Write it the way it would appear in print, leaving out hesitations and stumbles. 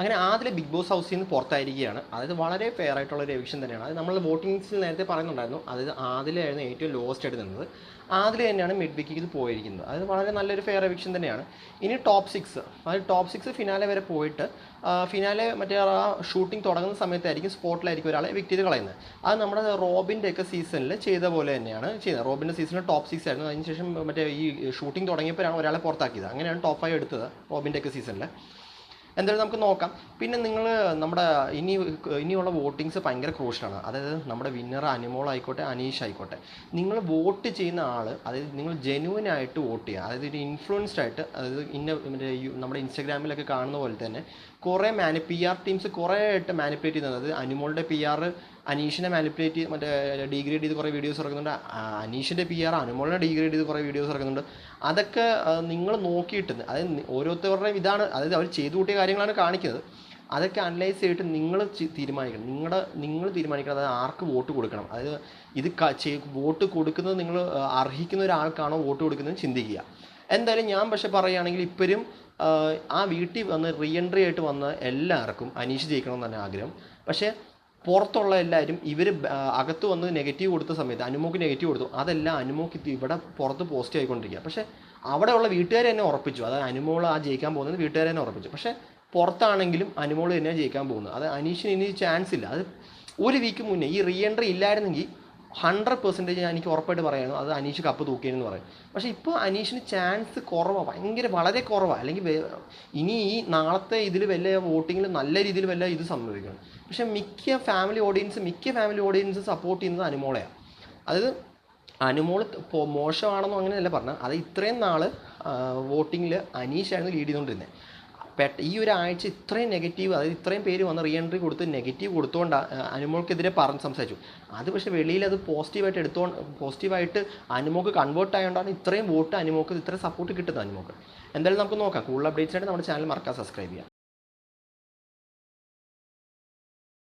അങ്ങനെ Adil big boss ഹൗസിൽ നിന്ന് പുറത്തായിരിക്കുകയാണ്. അതായത് വളരെ ഫെയർ ആയിട്ടുള്ള ഒരു എവിക്ഷൻ തന്നെയാണ്. അത് നമ്മൾ വോട്ടിങ്സിൽ നേരത്തെ പറയുന്നുണ്ടായിരുന്നു. അതായത് ആദിലായിരുന്നു ഏറ്റവും ലോസ്റ്റ് ആയിട്ട് നിന്നത്. ആദിൽ തന്നെയാണ് മിഡ് വീക്കിൽ ഇത് പോയിരിക്കുന്നത്. അത് വളരെ നല്ലൊരു ഫെയർ എവിക്ഷൻ തന്നെയാണ്. ഇനി ടോപ്പ് 6, അതായത് ടോപ്പ് 6 ഫിനാലെ വരെ പോയിട്ട് ഫിനാലെ മറ്റേ ആ ഷൂട്ടിംഗ് തുടങ്ങുന്ന സമയത്തായിരിക്കും സ്പോട്ടിലായിരിക്കും ഒരാളെ എവിക്റ്റ് ചെയ്ത് കളയുന്നത്. അത് നമ്മുടെ റോബിൻ്റെ ഒക്കെ സീസണിൽ ചെയ്ത പോലെ തന്നെയാണ് ചെയ്യുന്നത്. റോബിൻ്റെ സീസണിൽ ടോപ്പ് 6 ആയിരുന്നു. അതിനുശേഷം മറ്റേ ഈ ഷൂട്ടിംഗ് തുടങ്ങിയപ്പോഴാണ് ഒരാളെ പുറത്താക്കിയത്. അങ്ങനെയാണ് ടോപ്പ് 5 എടുത്തത് റോബിൻ്റെ ഒക്കെ സീസണിൽ. എന്തായാലും നമുക്ക് നോക്കാം. പിന്നെ നിങ്ങൾ നമ്മുടെ ഇനിയുള്ള വോട്ടിങ്സ് ഭയങ്കര ക്രൂഷ്യലാണ്. അതായത് നമ്മുടെ വിന്നർ അനിമോൾ ആയിക്കോട്ടെ, അനീഷ് ആയിക്കോട്ടെ, നിങ്ങൾ വോട്ട് ചെയ്യുന്ന ആൾ, അതായത് നിങ്ങൾ ജെന്യുവൻ ആയിട്ട് വോട്ട് ചെയ്യുക. അതായത് ഒരു ഇൻഫ്ലുവൻസ്ഡ് ആയിട്ട്, അതായത് മറ്റേ നമ്മുടെ ഇൻസ്റ്റാഗ്രാമിലൊക്കെ കാണുന്ന പോലെ തന്നെ കുറേ PR ടീംസ് കുറേ ആയിട്ട് മാനിപ്പുലേറ്റ് ചെയ്യുന്നത്. അതായത് അനിമോളുടെ PR അനീഷിനെ മാനിപ്പുലേറ്റ് ചെയ്ത് മറ്റേ ഡീഗ്രേഡ് ചെയ്ത് കുറേ വീഡിയോസ് ഇറക്കുന്നുണ്ട്. അനീഷിൻ്റെ PR അനിമോളിനെ ഡീഗ്രേഡ് ചെയ്ത് കുറേ വീഡിയോസ് ഇറക്കുന്നുണ്ട്. അതൊക്കെ നിങ്ങൾ നോക്കിയിട്ട്, അതായത് ഓരോരുത്തരുടെയും ഇതാണ്, അതായത് അവർ ചെയ്തു കൂട്ടിയ കാര്യങ്ങളാണ് കാണിക്കുന്നത്. അതൊക്കെ അനലൈസ് ചെയ്തിട്ട് നിങ്ങൾ തീരുമാനിക്കണം. നിങ്ങൾ തീരുമാനിക്കണം അതായത് ആർക്ക് വോട്ട് കൊടുക്കണം. അതായത് ഇത് വോട്ട് കൊടുക്കുന്നത് നിങ്ങൾ അർഹിക്കുന്ന ഒരാൾക്കാണോ വോട്ട് കൊടുക്കുന്നത് ചിന്തിക്കുക. എന്തായാലും ഞാൻ പക്ഷെ പറയുകയാണെങ്കിൽ ഇപ്പോഴും ആ വീട്ടിൽ വന്ന് റീഎൻട്രി ആയിട്ട് വന്ന എല്ലാവർക്കും അനീഷ് ജയിക്കണമെന്ന് തന്നെ ആഗ്രഹം. പക്ഷേ പുറത്തുള്ള എല്ലാവരും ഇവർ അകത്ത് വന്ന് നെഗറ്റീവ് കൊടുത്ത സമയത്ത് അനുമോക്ക് നെഗറ്റീവ് കൊടുത്തു. അതെല്ലാം അനുമോക്ക് ഇവിടെ പുറത്ത് പോസ്റ്റ് ആയിക്കൊണ്ടിരിക്കുക. പക്ഷേ അവിടെയുള്ള വീട്ടുകാർ തന്നെ ഉറപ്പിച്ചു, അതായത് അനുമോൾ ആ ജയിക്കാൻ പോകുന്നത് വീട്ടുകാർ തന്നെ ഉറപ്പിച്ചു. പക്ഷേ പുറത്താണെങ്കിലും അനുമോൾ തന്നെയാണ് ജയിക്കാൻ പോകുന്നത്. അത് അനീഷിന് ഇനി ചാൻസ് ഇല്ല. അത് ഒരു വീക്ക് മുന്നേ ഈ റീഎൻട്രി ഇല്ലായിരുന്നെങ്കിൽ 100% ഞാൻ എനിക്ക് ഉറപ്പായിട്ട് പറയായിരുന്നു അത് അനീഷ് കപ്പ് തൂക്കിയെന്ന് പറയും. പക്ഷേ ഇപ്പോൾ അനീഷിന് ചാൻസ് കുറവാണ്, വളരെ കുറവാണ്. അല്ലെങ്കിൽ ഇനി ഈ നാളത്തെ ഇതിൽ വല്ല വോട്ടിങ്ങിൽ നല്ല രീതിയിൽ വല്ല ഇത് സംഭവിക്കണം. പക്ഷേ മിക്ക ഫാമിലി ഓഡിയൻസ് സപ്പോർട്ട് ചെയ്യുന്നത് അനുമോളെയാണ്. അതായത് അനുമോൾ മോശമാണെന്നോ അങ്ങനെയല്ല പറഞ്ഞത്. അത് ഇത്രയും നാൾ വോട്ടിങ്ങിൽ അനീഷായിരുന്നു ലീഡ് ചെയ്തുകൊണ്ടിരുന്നത്. ഈ ഒരാഴ്ച ഇത്രയും നെഗറ്റീവ്, അതായത് ഇത്രയും പേര് വന്ന് റീഎൻട്രി കൊടുത്ത് നെഗറ്റീവ് കൊടുത്തുകൊണ്ടാണ് അനുമോൾക്കെതിരെ സംസാരിച്ചു. അത് പക്ഷേ വെളിയിൽ അത് പോസിറ്റീവായിട്ട് അനുമോക്ക് കൺവേർട്ട് ആയതുകൊണ്ടാണ് ഇത്രയും വോട്ട് അനുമോക്ക് ഇത്രയും സപ്പോർട്ട് കിട്ടുന്നത് അനുമോക്ക്. എന്തായാലും നമുക്ക് നോക്കാം. കൂടുതൽ അപ്ഡേറ്റ്സ് ആയിട്ട് നമ്മുടെ ചാനൽ മറക്കാതെ സബ്സ്ക്രൈബ് ചെയ്യാം.